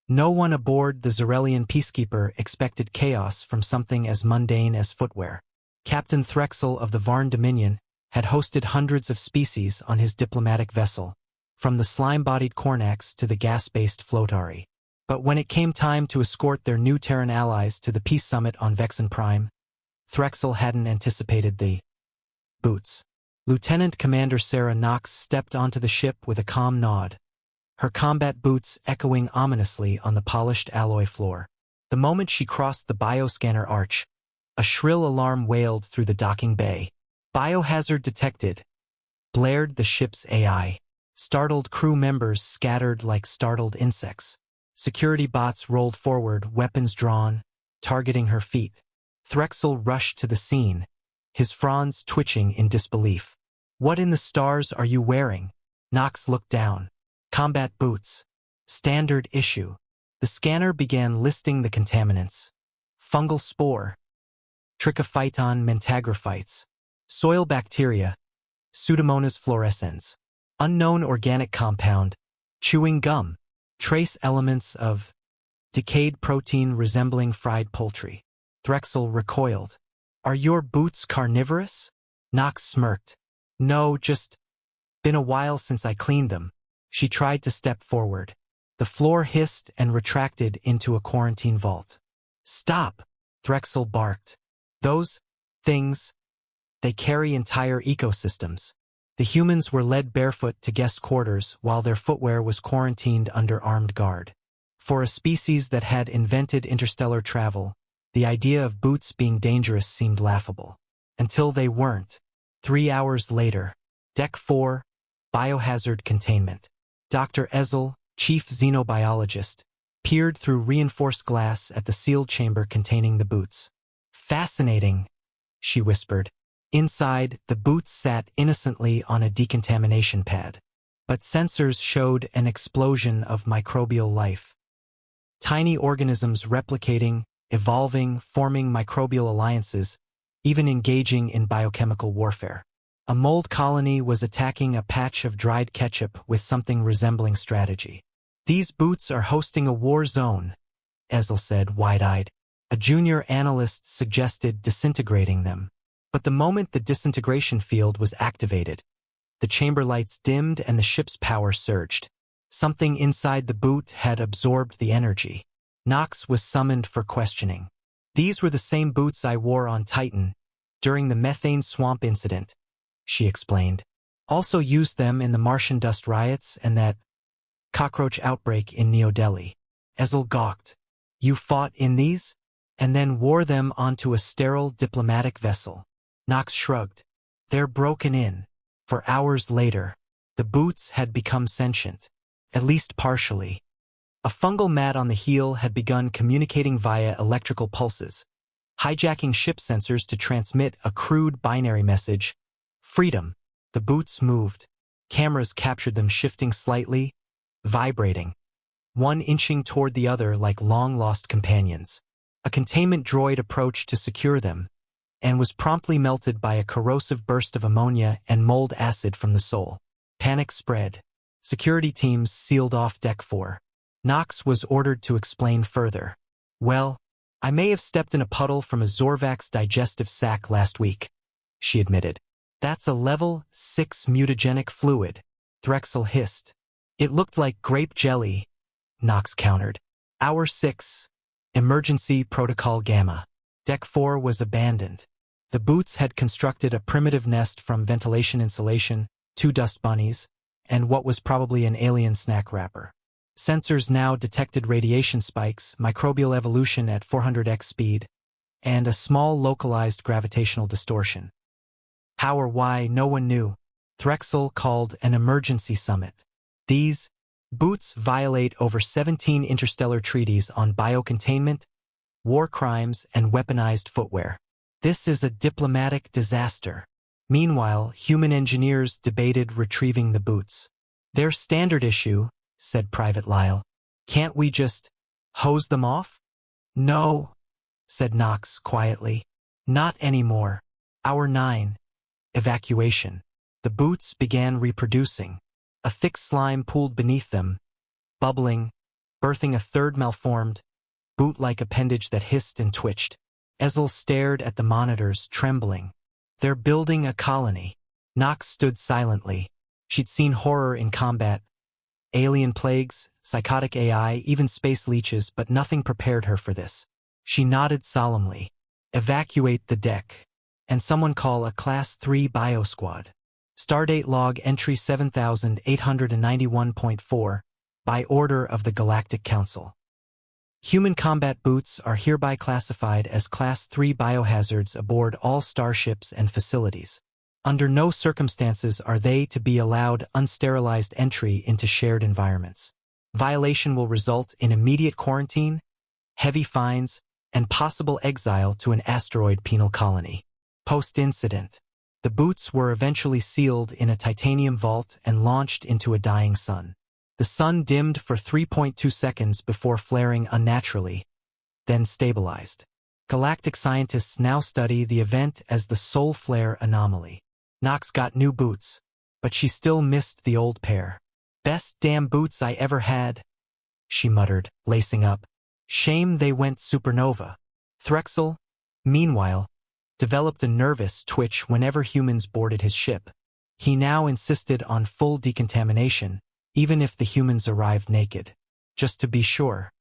No one aboard the Zarelian peacekeeper expected chaos from something as mundane as footwear. Captain Threxel of the Varn Dominion had hosted hundreds of species on his diplomatic vessel, from the slime-bodied Kornax to the gas-based Floatari. But when it came time to escort their new Terran allies to the peace summit on Vexen Prime, Threxel hadn't anticipated the boots. Lieutenant Commander Sarah Knox stepped onto the ship with a calm nod, her combat boots echoing ominously on the polished alloy floor. The moment she crossed the bioscanner arch, a shrill alarm wailed through the docking bay. Biohazard detected, blared the ship's AI. Startled crew members scattered like startled insects. Security bots rolled forward, weapons drawn, targeting her feet. Threxel rushed to the scene, his fronds twitching in disbelief. "What in the stars are you wearing?" Knox looked down. "Combat boots. Standard issue." The scanner began listing the contaminants. Fungal spore, Trichophyton mentagrophytes, soil bacteria, Pseudomonas fluorescens, unknown organic compound, chewing gum, trace elements of decayed protein resembling fried poultry. Threxel recoiled. "Are your boots carnivorous?" Knox smirked. "No, just been a while since I cleaned them." She tried to step forward. The floor hissed and retracted into a quarantine vault. "Stop!" Threxel barked. "Those things, they carry entire ecosystems." The humans were led barefoot to guest quarters while their footwear was quarantined under armed guard. For a species that had invented interstellar travel, the idea of boots being dangerous seemed laughable. Until they weren't. 3 hours later, Deck 4, Biohazard Containment. Dr. Ezel, chief xenobiologist, peered through reinforced glass at the sealed chamber containing the boots. "Fascinating," she whispered. Inside, the boots sat innocently on a decontamination pad. But sensors showed an explosion of microbial life. Tiny organisms replicating, evolving, forming microbial alliances, even engaging in biochemical warfare. A mold colony was attacking a patch of dried ketchup with something resembling strategy. "These boots are hosting a war zone," Ezel said, wide-eyed. A junior analyst suggested disintegrating them. But the moment the disintegration field was activated, the chamber lights dimmed and the ship's power surged. Something inside the boot had absorbed the energy. Knox was summoned for questioning. "These were the same boots I wore on Titan during the methane swamp incident," she explained. "Also used them in the Martian dust riots and that cockroach outbreak in New Delhi." Ezel gawked. "You fought in these? And then wore them onto a sterile diplomatic vessel?" Knox shrugged. "They're broken in." For hours later, the boots had become sentient, at least partially. A fungal mat on the heel had begun communicating via electrical pulses, hijacking ship sensors to transmit a crude binary message. "Freedom." The boots moved. Cameras captured them shifting slightly, vibrating, one inching toward the other like long-lost companions. A containment droid approached to secure them, and was promptly melted by a corrosive burst of ammonia and mold acid from the sole. Panic spread. Security teams sealed off Deck 4. Knox was ordered to explain further. "Well, I may have stepped in a puddle from a Zorvax digestive sac last week," she admitted. "That's a level 6 mutagenic fluid," Threxel hissed. "It looked like grape jelly," Knox countered. "Hour 6. Emergency Protocol Gamma." Deck 4 was abandoned. The boots had constructed a primitive nest from ventilation insulation, 2 dust bunnies, and what was probably an alien snack wrapper. Sensors now detected radiation spikes, microbial evolution at 400x speed, and a small localized gravitational distortion. How or why, no one knew. Threxel called an emergency summit. These boots violate over 17 interstellar treaties on biocontainment, war crimes, and weaponized footwear. This is a diplomatic disaster. Meanwhile, human engineers debated retrieving the boots. "They're standard issue," said Private Lyle. "Can't we just hose them off?" "No," said Knox quietly. "Not anymore." Hour 9. Evacuation. The boots began reproducing. A thick slime pooled beneath them, bubbling, birthing a third malformed, boot-like appendage that hissed and twitched. Ezel stared at the monitors, trembling. They're building a colony. Nox stood silently. She'd seen horror in combat, alien plagues, psychotic AI, even space leeches, but nothing prepared her for this. She nodded solemnly. Evacuate the deck. And someone call a Class-3 biosquad. Stardate log entry 7891.4, by order of the Galactic Council. Human combat boots are hereby classified as Class-3 biohazards aboard all starships and facilities. Under no circumstances are they to be allowed unsterilized entry into shared environments. Violation will result in immediate quarantine, heavy fines, and possible exile to an asteroid penal colony. Post-incident, the boots were eventually sealed in a titanium vault and launched into a dying sun. The sun dimmed for 3.2 seconds before flaring unnaturally, then stabilized. Galactic scientists now study the event as the soul flare anomaly. Nox got new boots, but she still missed the old pair. Best damn boots I ever had, she muttered, lacing up. Shame they went supernova. Threxel, meanwhile, developed a nervous twitch whenever humans boarded his ship. He now insisted on full decontamination, even if the humans arrived naked. Just to be sure.